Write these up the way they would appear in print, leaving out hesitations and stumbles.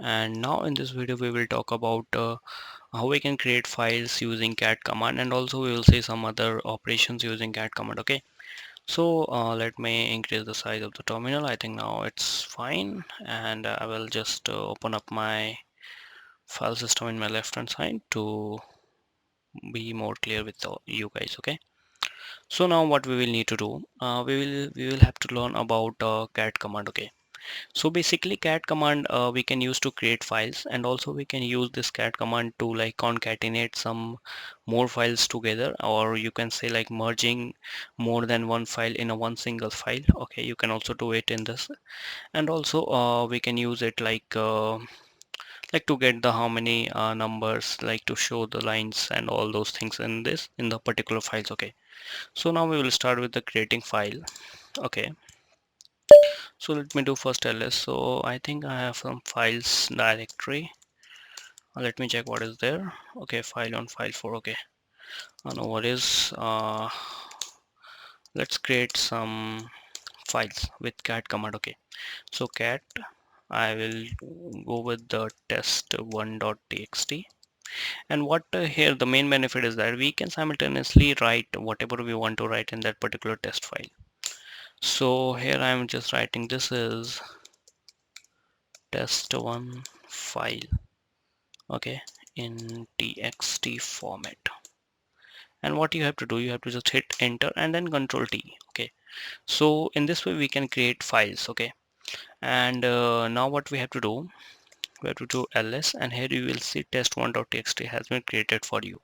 And now in this video we will talk about how we can create files using cat command, and also we will see some other operations using cat command. Okay, so let me increase the size of the terminal. I think now it's fine, and I will just open up my file system in my left hand side to be more clear with you guys. Okay, so now what we will need to do, we will have to learn about cat command. Okay, so basically cat command we can use to create files, and also we can use this cat command to like concatenate some more files together, or you can say like merging more than one file in a one single file. Okay, you can also do it in this, and also we can use it like to get the how many numbers, like to show the lines and all those things in this in the particular files. Okay, so now we will start with the creating file. Okay, so let me do first ls. So I think I have some files directory. Let me check what is there. Okay, file on file 4. Okay, no worries. Let's create some files with cat command. Okay, so cat, I will go with the test1.txt. And what here the main benefit is that we can simultaneously write whatever we want to write in that particular test file. So here I am just writing this is test1 file, okay, in txt format. And what you have to do, you have to just hit enter and then control T. Okay, so in this way we can create files. Okay, and now what we have to do, we have to do ls, and here you will see test1.txt has been created for you,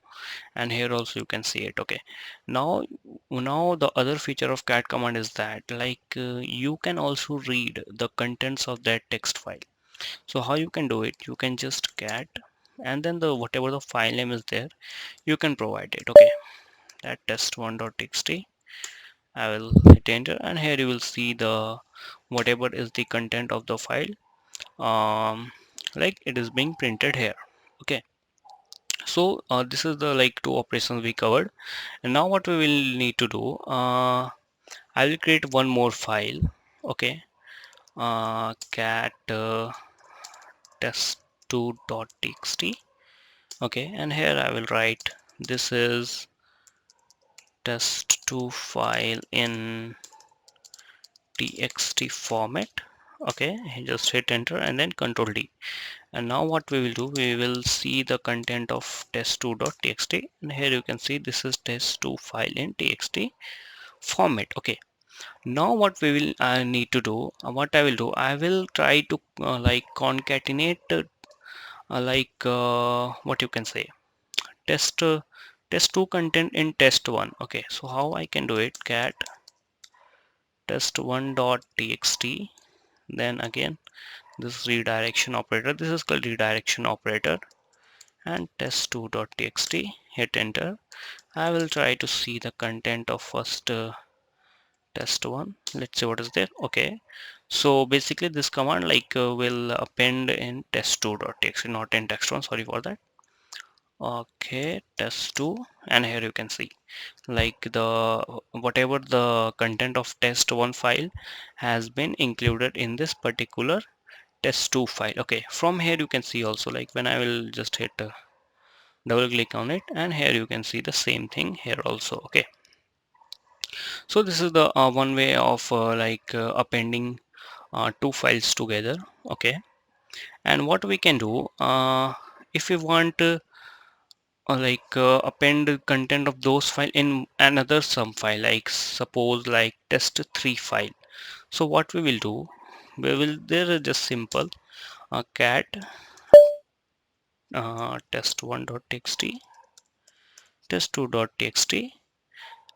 and here also you can see it. Okay, now the other feature of cat command is that you can also read the contents of that text file. So how you can do it, you can just cat and then the whatever the file name is there, you can provide it. Okay, that test1.txt, I will hit enter, and here you will see the whatever is the content of the file, um, like it is being printed here. Okay, so this is the like two operations we covered, and now what we will need to do, I will create one more file. Okay, cat test2.txt. Okay, and here I will write this is test2 file in txt format. Okay, just hit enter and then control D. And now what we will do, we will see the content of test2.txt, and here you can see this is test2 file in txt format. Okay, now what we will need to do, what I will do, I will try to like concatenate what you can say, test test2 content in test1. Okay, so how I can do it, cat test1.txt, then again this redirection operator, this is called redirection operator, and test2.txt, hit enter. I will try to see the content of first test1. Let's see what is there. Okay, so basically this command will append in test2.txt, not in text1, sorry for that. Okay, test2, and here you can see like the whatever the content of test1 file has been included in this particular test2 file. Okay, from here you can see also, like when I will just hit double click on it, and here you can see the same thing here also. Okay, so this is the one way of appending two files together. Okay, and what we can do, if we want append the content of those file in another some file, like suppose like test3 file. So what we will do, we will, there is just simple cat test1.txt, test2.txt,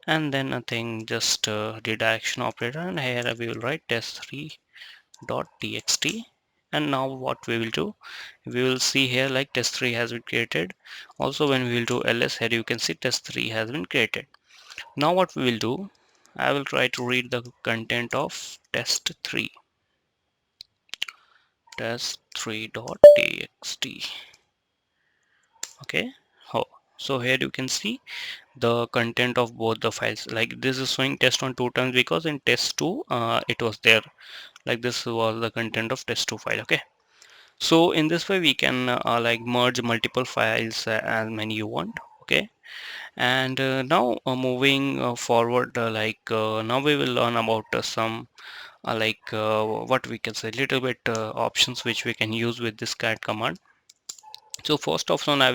and then nothing, just redirection operator, and here we will write test3.txt. And now what we will do, we will see here like test3 has been created. Also when we will do ls, here you can see test3 has been created. Now what we will do, I will try to read the content of test3, test3.txt. Okay, oh, so here you can see the content of both the files. Like this is showing test1 two times because in test2 it was there, like this was the content of test2 file. Okay, So in this way we can like merge multiple files as many you want. Okay. And now moving forward, now we will learn about some what we can say little bit options which we can use with this cat command. So first option I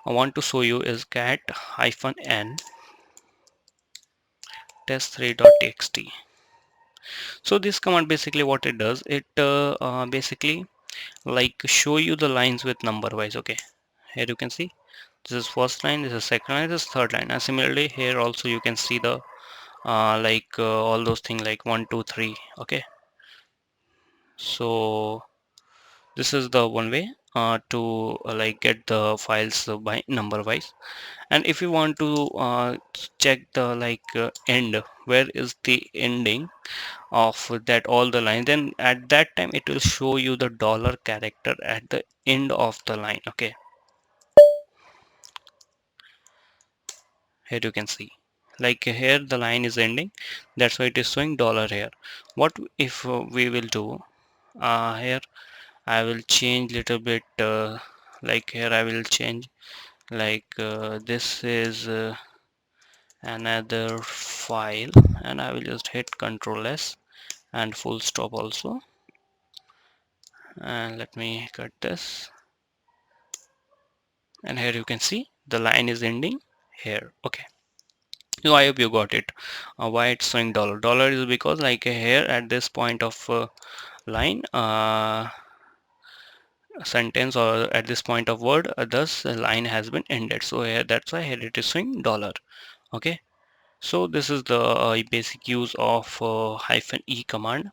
want to show you is cat -n test3.txt. So this command basically what it does, it basically like show you the lines with number wise. Okay, here you can see this is first line, this is second line, this is third line, and similarly here also you can see the all those things like 1 2 3. Okay, so this is the one way to like get the files by number wise. And if you want to check the end, where is the ending of that all the line, then at that time it will show you the dollar character at the end of the line. Okay, here you can see like here the line is ending, that's why it is showing dollar here. What if we will do here, I will change little bit like here I will change this is another file, and I will just hit Ctrl S and full stop also, and let me cut this, and here you can see the line is ending here. Okay, so I hope you got it. Why it's showing dollar is because like here at this point of line sentence, or at this point of word, thus line has been ended, so here that's why here it is showing dollar. Okay, so this is the basic use of -e command.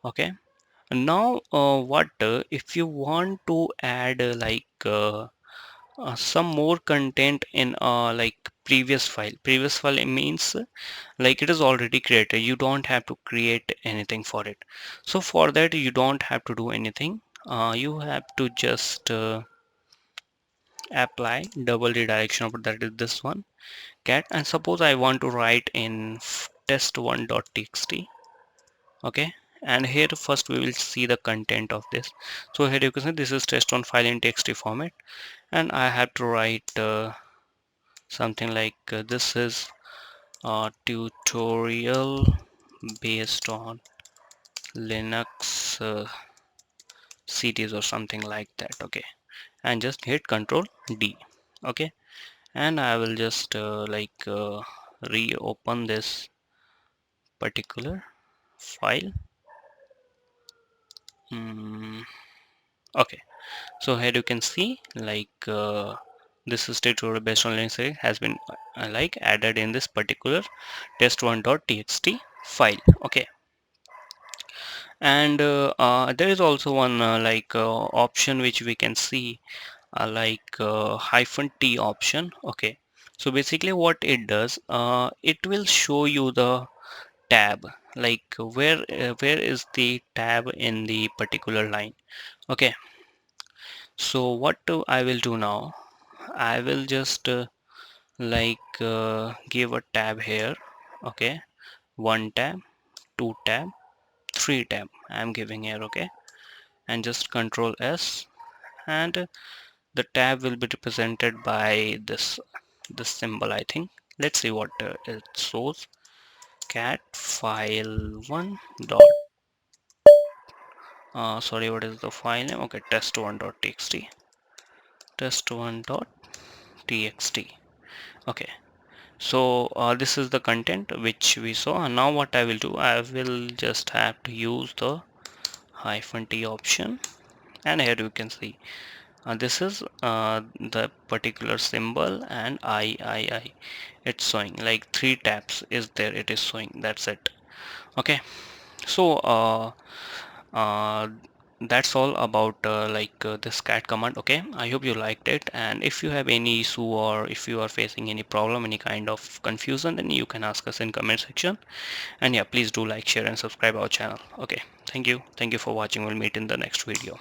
Okay, now what if you want to add some more content in previous file, it means like it is already created, you don't have to create anything for it. So for that you don't have to do anything, you have to just apply double redirection of that is this one cat, and suppose I want to write in test1.txt. Okay, and here first we will see the content of this. So here you can see this is test1 file in txt format, and I have to write something like this is a tutorial based on Linux CDs or something like that. Okay, and just hit Control D. Okay, and I will just reopen this particular file. Okay, so here you can see this is tutorial based on Linux series has been added in this particular test1.txt file. Okay, and there is also one option which we can see -t option. Okay, so basically what it does, it will show you the tab, like where is the tab in the particular line. Okay, so what I will do now, I will just give a tab here. Okay, one tab, two tab, three tab I'm giving here. Okay, and just Control S, and the tab will be represented by this symbol, I think. Let's see what it shows. Cat file1 dot sorry, what is the file name? Okay, test1.txt, test1.txt. Okay, so this is the content which we saw, and now what I will do, I will just have to use the -t option, and here you can see this is the particular symbol, and I it's showing like three tabs is there, it is showing, that's it. Okay, so uh, that's all about this cat command. Okay, I hope you liked it, and if you have any issue or if you are facing any problem, any kind of confusion, then you can ask us in comment section. And yeah, please do like, share and subscribe our channel. Okay, thank you for watching. We'll meet in the next video.